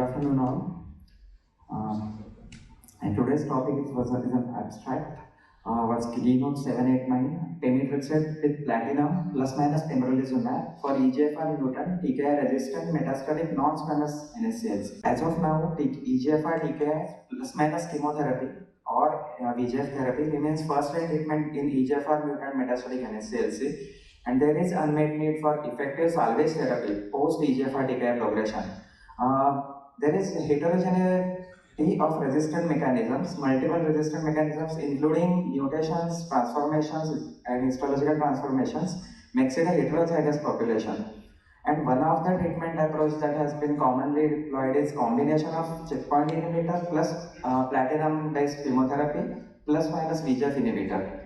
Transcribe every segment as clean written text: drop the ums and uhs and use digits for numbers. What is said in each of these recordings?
afternoon all. And today's topic is an abstract. Was keynote 789 pemetrexed with platinum plus minus pembrolizumab for EGFR mutant TKI resistant metastatic non-squamous NSCLC. As of now, EGFR TKI plus minus chemotherapy or VEGF therapy remains first line treatment in EGFR mutant metastatic NSCLC, and there is unmet need for effective salvage therapy post EGFR TKI progression. There is heterogeneity of resistant mechanisms, multiple resistant mechanisms including mutations, transformations and histological transformations makes it a heterozygous population. And one of the treatment approach that has been commonly deployed is combination of checkpoint inhibitor plus platinum based chemotherapy plus minus VEGF inhibitor.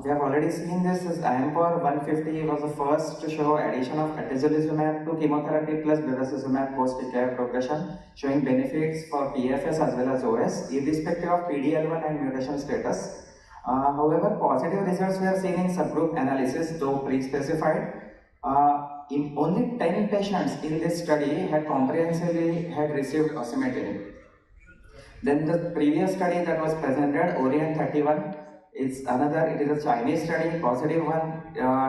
We have already seen this as IMPOR 150 was the first to show addition of atezolizumab to chemotherapy plus bevacizumab post-TKI progression, showing benefits for PFS as well as OS, irrespective of PD-L1 and mutation status. However, positive results were seen in subgroup analysis, though pre-specified. In only 10 patients in this study had comprehensively received osimertinib. Then the previous study that was presented, Orient 31, is another, it is a Chinese study, positive one,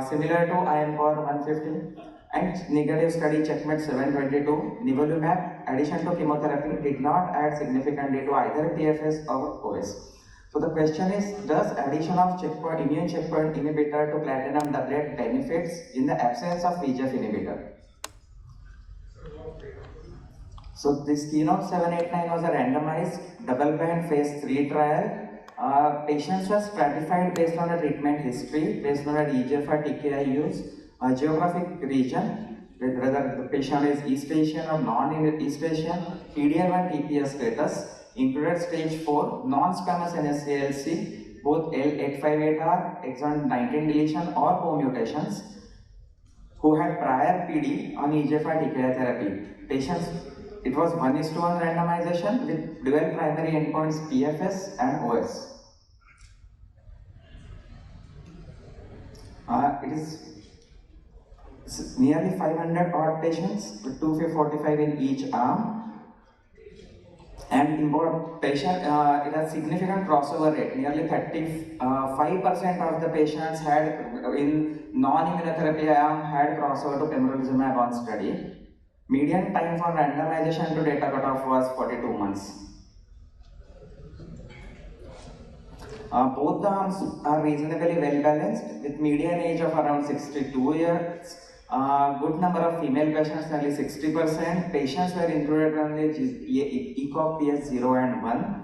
similar to IMPOR 150, and negative study, Checkmate 722, nivolumab, addition to chemotherapy did not add significantly to either PFS or OS. So the question is, does addition of immune checkpoint inhibitor to platinum doublet benefits in the absence of VEGF inhibitor? So this keynote 789 was a randomized double-blind phase 3 trial. Patients were stratified based on a treatment history, based on a EGFR TKI use, a geographic region, whether the patient is East Asian or non-East Asian, PD-L1 TPS status, included stage 4, non-squamous NSCLC, both L858R, exon 19 deletion or co-mutations, who had prior PD on EGFR TKI therapy. Patients, it was 1:1 randomization with dual primary endpoints PFS and OS. It is nearly 500 odd patients with 245 in each arm. And in patient, it has significant crossover rate. Nearly 35% of the patients had in non-immunotherapy arm had crossover to pembrolizumab on study. Median time for randomization to data cutoff was 42 months. Both the arms are reasonably well balanced with median age of around 62 years. Good number of female patients, nearly 60%. Patients were included on the ECOG PS0 and 1.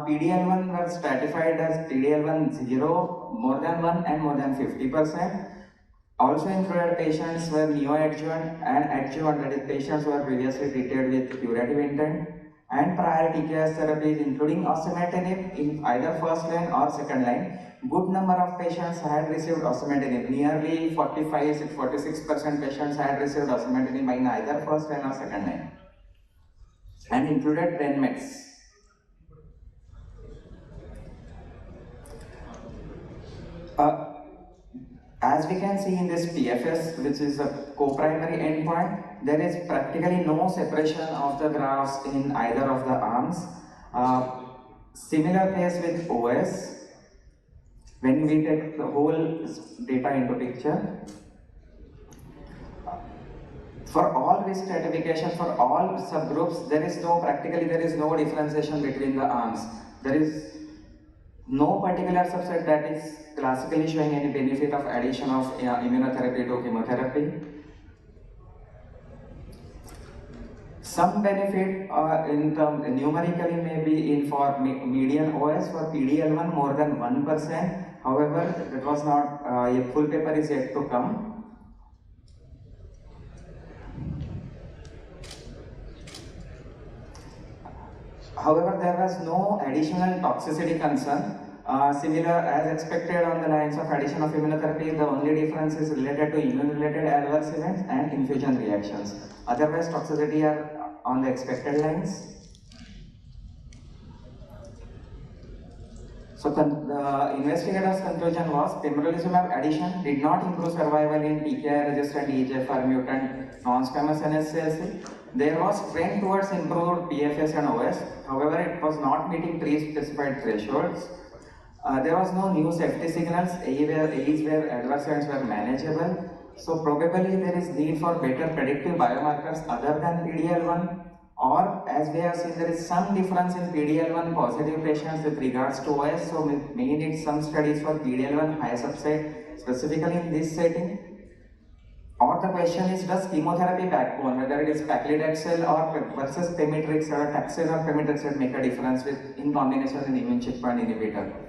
PD-L1 was stratified as PD-L1 0, more than 1 and more than 50%. Also included patients were neoadjuvant and adjuvant, that is patients who were previously treated with curative intent, and prior TKI therapies including osimertinib in either first line or second line. Good number of patients had received osimertinib. Nearly 46% patients had received osimertinib in either first line or second line, and included 10 meds. As we can see in this PFS, which is a co-primary endpoint, there is practically no separation of the graphs in either of the arms. Similar case with OS. When we take the whole data into picture, for all risk stratification, for all subgroups, there is no differentiation between the arms. There is no particular subset that is classically showing any benefit of addition of immunotherapy to chemotherapy. Some benefit numerically may be in for median OS for PD-L1 more than 1%. However, that was not, a full paper is yet to come. However, there was no additional toxicity concern. Similar as expected on the lines of addition of immunotherapy, the only difference is related to immune-related adverse events and infusion reactions. Otherwise, toxicity are on the expected lines. So So the investigators' conclusion was pembrolizumab addition did not improve survival in TKI-resistant EGFR mutant non-squamous NSCLC. There was trend towards improved PFS and OS. However, it was not meeting pre-specified thresholds. There was no new safety signals. AEs were adverse events were manageable. So probably there is need for better predictive biomarkers other than PD-L1. Or as we have seen, there is some difference in PD-L1 positive patients with regards to OS, so we may need some studies for PD-L1 high subset, specifically in this setting. Or the question is, does chemotherapy backbone, whether it is paclitaxel or versus pemetrexed or taxane or pemetrexed, make a difference in combination with immune checkpoint inhibitor?